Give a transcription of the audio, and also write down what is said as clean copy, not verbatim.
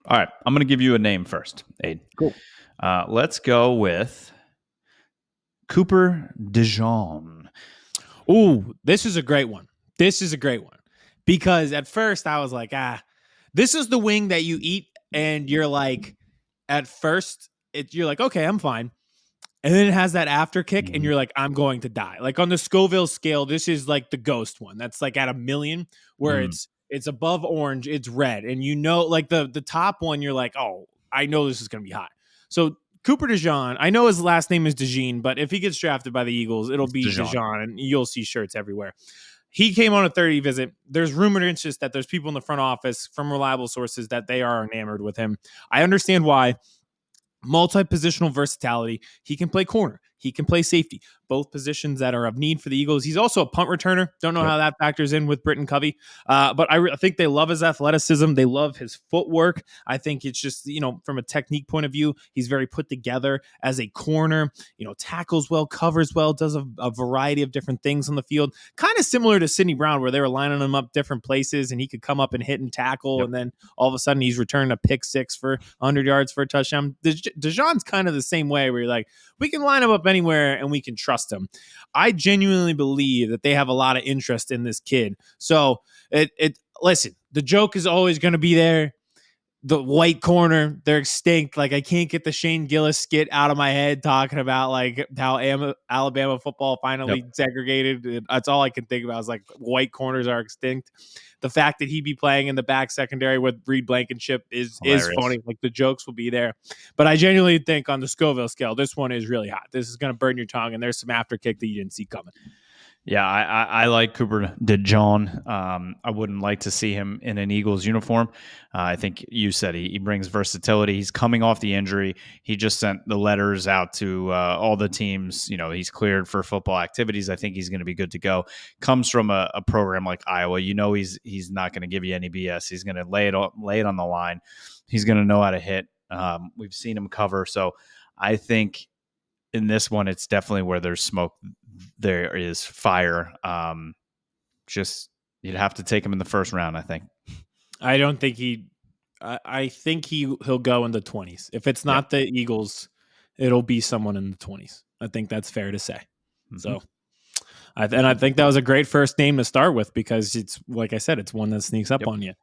All right, I'm going to give you a name first, Aid. Cool. Let's go with Cooper DeJean. Ooh, this is a great one. This is a great one because at first I was like, this is the wing that you eat and you're like, at first you're like, okay, I'm fine. And then it has that after kick and you're like, I'm going to die. Like on the Scoville scale, this is like the ghost one. That's like at 1,000,000 where it's above orange, it's red. And like the top one, you're like, oh, I know this is going to be hot. So Cooper DeJean, I know his last name is DeJean, but if he gets drafted by the Eagles, it'll be DeJean and you'll see shirts everywhere. He came on a 30 visit. There's rumored interest that there's people in the front office from reliable sources that they are enamored with him. I understand why. Multi-positional versatility. He can play corner. He can play safety. Both positions that are of need for the Eagles. He's also a punt returner. Don't know how that factors in with Britton Covey. But I think they love his athleticism. They love his footwork. I think it's just, from a technique point of view, he's very put together as a corner, tackles well, covers well, does a variety of different things on the field. Kind of similar to Sidney Brown, where they were lining him up different places and he could come up and hit and tackle. And then all of a sudden he's returned a pick six for 100 yards for a touchdown. DeJean's kind of the same way where you're like, we can line him up anywhere and we can trust him. I genuinely believe that they have a lot of interest in this kid. So listen, the joke is always going to be there. The white corner, they're extinct. Like I can't get the Shane Gillis skit out of my head talking about like how Alabama football finally segregated. That's all I can think about is like white corners are extinct. The fact that he'd be playing in the back secondary with Reed Blankenship is funny. Like the jokes will be there. But I genuinely think on the Scoville scale, this one is really hot. This is going to burn your tongue, and there's some after kick that you didn't see coming. Yeah, I like Cooper DeJean. I wouldn't like to see him in an Eagles uniform. I think you said he brings versatility. He's coming off the injury. He just sent the letters out to all the teams. He's cleared for football activities. I think he's going to be good to go. Comes from a program like Iowa. He's not going to give you any BS. He's going to lay it on the line. He's going to know how to hit. We've seen him cover. So I think in this one, it's definitely where there's smoke, there is fire. Just you'd have to take him in the first round, I think. I don't think I think he'll go in the 20s. If it's not the Eagles, it'll be someone in the 20s. I think that's fair to say. Mm-hmm. So, I think that was a great first name to start with because it's, like I said, it's one that sneaks up on you.